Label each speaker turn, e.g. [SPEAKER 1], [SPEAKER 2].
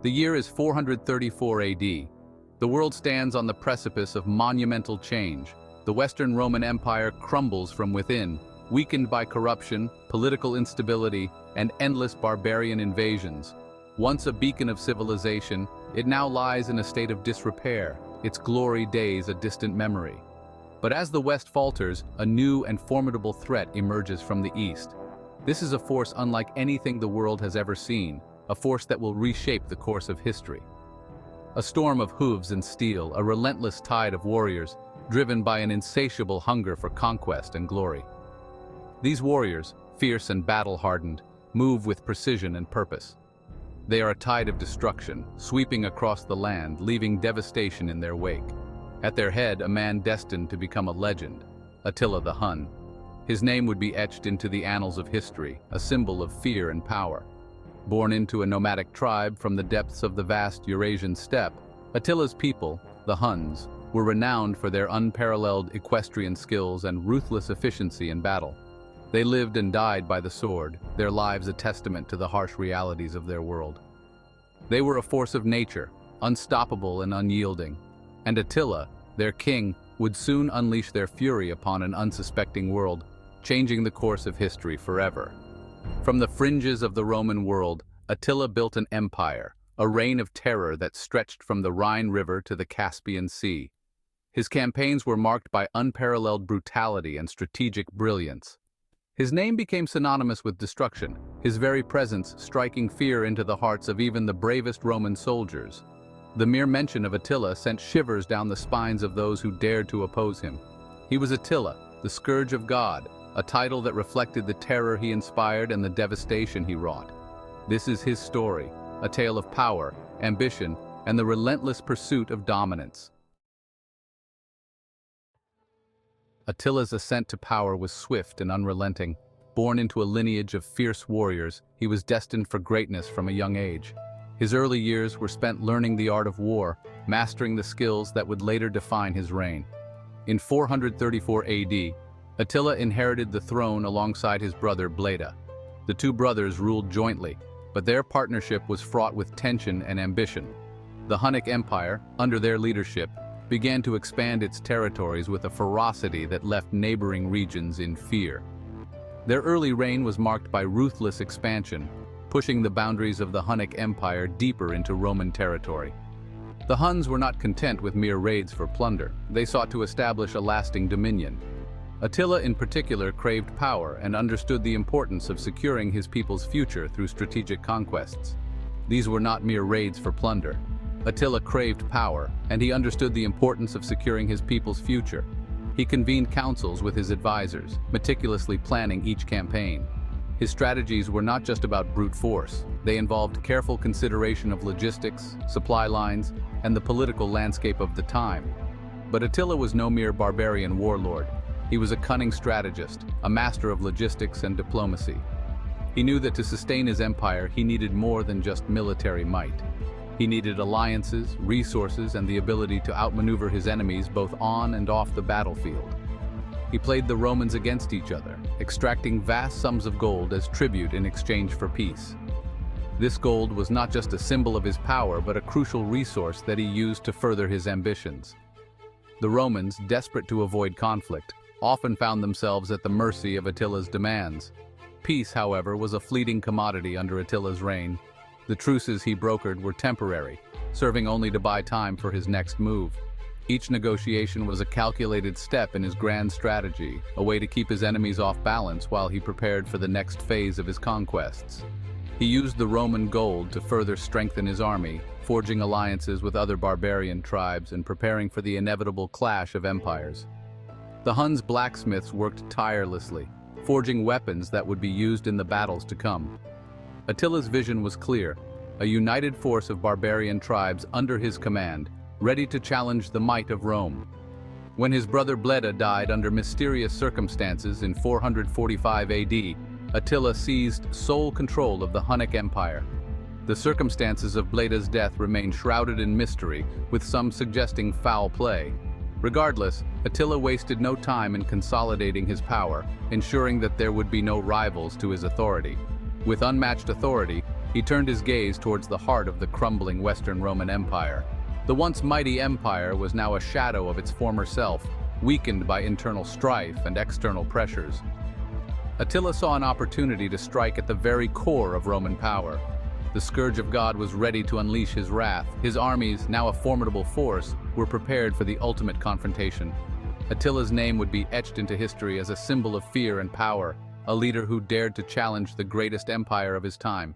[SPEAKER 1] The year is 434 AD. The world stands on the precipice of monumental change. The Western Roman Empire crumbles from within, weakened by corruption, political instability, and endless barbarian invasions. Once a beacon of civilization, it now lies in a state of disrepair, its glory days a distant memory. But as the West falters, a new and formidable threat emerges from the East. This is a force unlike anything the world has ever seen, a force that will reshape the course of history. A storm of hooves and steel, a relentless tide of warriors, driven by an insatiable hunger for conquest and glory. These warriors, fierce and battle-hardened, move with precision and purpose. They are a tide of destruction, sweeping across the land, leaving devastation in their wake. At their head, a man destined to become a legend, Attila the Hun. His name would be etched into the annals of history, a symbol of fear and power. Born into a nomadic tribe from the depths of the vast Eurasian steppe, Attila's people, the Huns, were renowned for their unparalleled equestrian skills and ruthless efficiency in battle. They lived and died by the sword, their lives a testament to the harsh realities of their world. They were a force of nature, unstoppable and unyielding, and Attila, their king, would soon unleash their fury upon an unsuspecting world, changing the course of history forever. From the fringes of the Roman world, Attila built an empire, a reign of terror that stretched from the Rhine River to the Caspian Sea. His campaigns were marked by unparalleled brutality and strategic brilliance. His name became synonymous with destruction, his very presence striking fear into the hearts of even the bravest Roman soldiers. The mere mention of Attila sent shivers down the spines of those who dared to oppose him. He was Attila, the scourge of God, a title that reflected the terror he inspired and the devastation he wrought. This is his story, a tale of power, ambition, and the relentless pursuit of dominance. Attila's ascent to power was swift and unrelenting. Born into a lineage of fierce warriors, he was destined for greatness from a young age. His early years were spent learning the art of war, mastering the skills that would later define his reign. In 434 AD, Attila inherited the throne alongside his brother Bleda. The two brothers ruled jointly, but their partnership was fraught with tension and ambition. The Hunnic Empire, under their leadership, began to expand its territories with a ferocity that left neighboring regions in fear. Their early reign was marked by ruthless expansion, pushing the boundaries of the Hunnic Empire deeper into Roman territory. The Huns were not content with mere raids for plunder. They sought to establish a lasting dominion. Attila in particular craved power and understood the importance of securing his people's future through strategic conquests. These were not mere raids for plunder. Attila craved power, and he understood the importance of securing his people's future. He convened councils with his advisors, meticulously planning each campaign. His strategies were not just about brute force. They involved careful consideration of logistics, supply lines, and the political landscape of the time. But Attila was no mere barbarian warlord. He was a cunning strategist, a master of logistics and diplomacy. He knew that to sustain his empire, he needed more than just military might. He needed alliances, resources, and the ability to outmaneuver his enemies both on and off the battlefield. He played the Romans against each other, extracting vast sums of gold as tribute in exchange for peace. This gold was not just a symbol of his power, but a crucial resource that he used to further his ambitions. The Romans, desperate to avoid conflict, often found themselves at the mercy of Attila's demands. Peace, however, was a fleeting commodity under Attila's reign. The truces he brokered were temporary, serving only to buy time for his next move. Each negotiation was a calculated step in his grand strategy, a way to keep his enemies off balance while he prepared for the next phase of his conquests. He used the Roman gold to further strengthen his army, forging alliances with other barbarian tribes and preparing for the inevitable clash of empires. The Huns' blacksmiths worked tirelessly, forging weapons that would be used in the battles to come. Attila's vision was clear, a united force of barbarian tribes under his command, ready to challenge the might of Rome. When his brother Bleda died under mysterious circumstances in 445 AD, Attila seized sole control of the Hunnic Empire. The circumstances of Bleda's death remain shrouded in mystery, with some suggesting foul play. Regardless, Attila wasted no time in consolidating his power, ensuring that there would be no rivals to his authority. With unmatched authority, He turned his gaze towards the heart of the crumbling Western Roman Empire. The once mighty empire was now a shadow of its former self, weakened by internal strife and external pressures. Attila saw an opportunity to strike at the very core of Roman power. The scourge of God was ready to unleash his wrath. His armies, now a formidable force, were prepared for the ultimate confrontation. Attila's name would be etched into history as a symbol of fear and power, a leader who dared to challenge the greatest empire of his time.